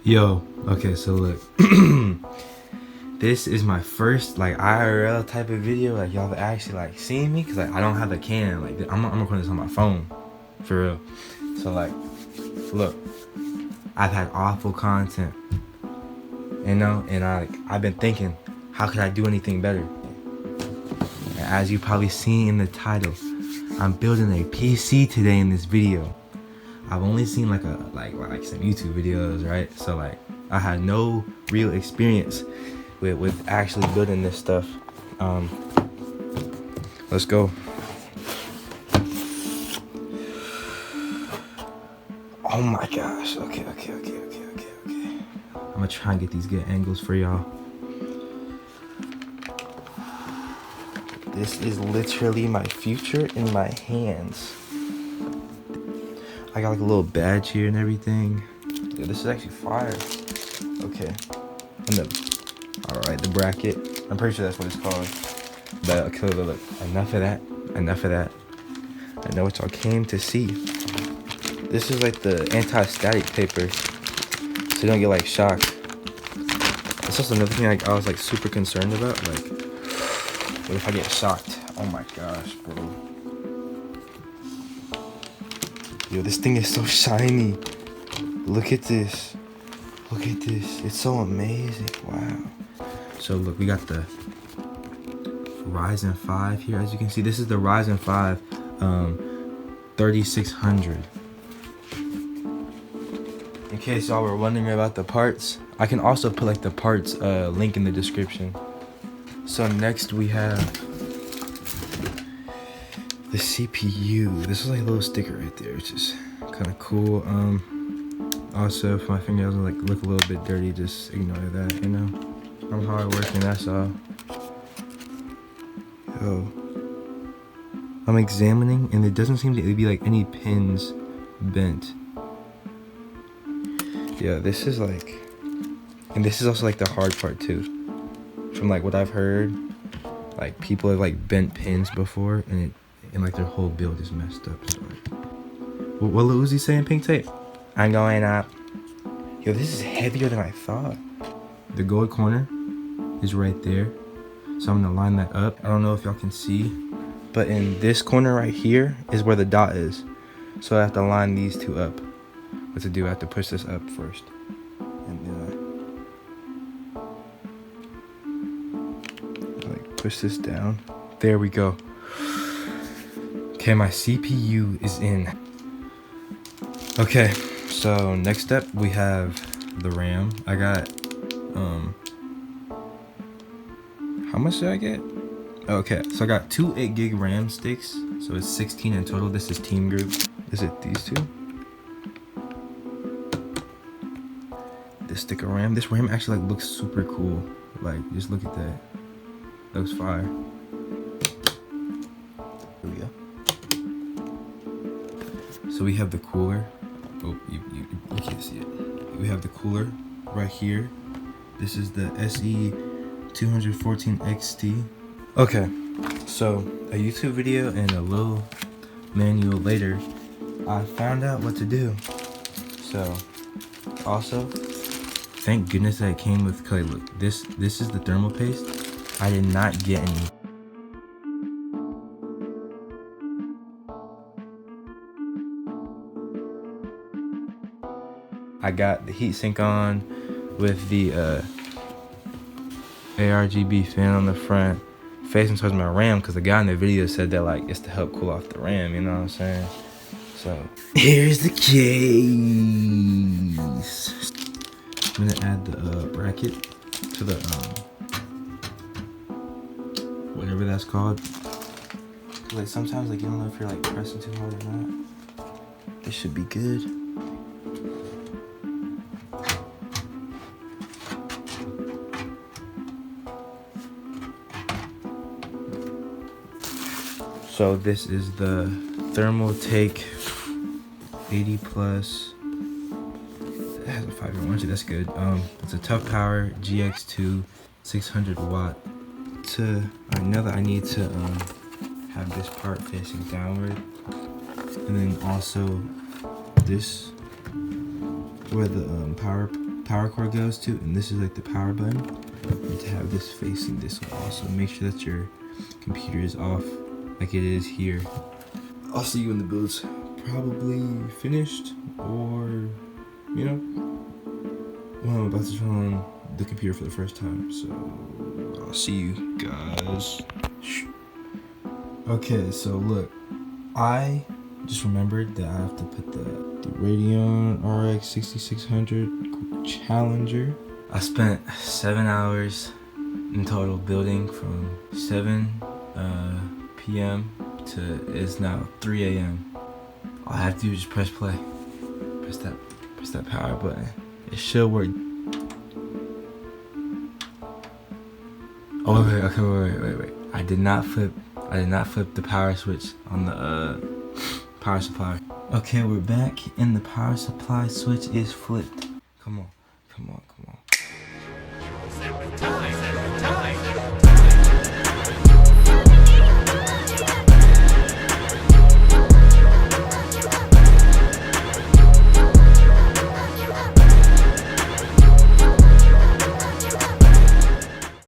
Yo, okay, so look. This is my first like IRL type of video. Like y'all have actually like seen me, cause like I don't have a cam. Like I'm recording this on my phone, for real. So like, look, I've had awful content, you know, and I've been thinking, how could I do anything better? And as you probably seen in the title, I'm building a PC today in this video. I've only seen like some YouTube videos, right? So like I had no real experience with actually building this stuff. Let's go. Oh my gosh. Okay. I'm gonna try and get these good angles for y'all. This is literally my future in my hands. I got like a little badge here and everything. Yeah, this is actually fire. Okay. And alright, the bracket. I'm pretty sure that's what it's called. But okay, look. Enough of that. I know what y'all came to see. This is like the anti-static paper, so you don't get like shocked. That's also another thing like I was like super concerned about. Like, what if I get shocked? Oh my gosh, bro. Yo, this thing is so shiny. Look at this. It's so amazing. Wow. So look, we got the Ryzen 5 here. As you can see, this is the Ryzen 5 3600. In case y'all were wondering about the parts, I can also put like the parts link in the description. So next we have the CPU. This is like a little sticker right there, which is kind of cool. Also, if my fingernails like look a little bit dirty, just ignore that, you know. I'm hard working, that's all. Yo, I'm examining, and there doesn't seem to be like any pins bent. Yeah, this is like, and this is also like the hard part too. From like what I've heard, like people have like bent pins before, and like their whole build is messed up. So like, what Lil Uzi saying, pink tape? I'm going up. Yo, this is heavier than I thought. The gold corner is right there, so I'm gonna line that up. I don't know if y'all can see, but in this corner right here is where the dot is. So I have to line these two up. What to do? I have to push this up first, and then like push this down. There we go. Okay, my CPU is in. Okay, so next up we have the RAM. I got how much did I get? Okay, so I got two 8 gig RAM sticks, so it's 16 in total. This is TEAMGROUP. Is it these two? This stick of RAM. This RAM actually like looks super cool. Like, just look at that. That looks fire. Here we go. So we have the cooler. Oh, you can't see it. We have the cooler right here. This is the SE214XT. Okay, so a YouTube video and a little manual later, I found out what to do. So, also, thank goodness that it came with clay. Look, this is the thermal paste. I did not get any. I got the heatsink on with the ARGB fan on the front, facing towards my RAM, because the guy in the video said that like it's to help cool off the RAM, you know what I'm saying? So here's the case. I'm gonna add the bracket to the whatever that's called. Like sometimes like you don't know if you're like pressing too hard or not. This should be good. So this is the Thermaltake 80 plus. It has a 5-year warranty, that's good. It's a Tough Power GX2 600 watt. I know that I need to have this part facing downward, and then also this where the power power cord goes to, and this is like the power button. And to have this facing this way also. Make sure that your computer is off like it is here. I'll see you when the build's probably finished, or you know, well, I'm about to turn on the computer for the first time, so I'll see you guys. Okay, so look, I just remembered that I have to put the Radeon RX 6600 Challenger. I spent 7 hours in total building from 7 p.m. to it's now 3 a.m. All I have to do is just press play. Press that power button. It should work. Oh wait. I did not flip the power switch on the power supply. Okay, we're back and the power supply switch is flipped. Come on.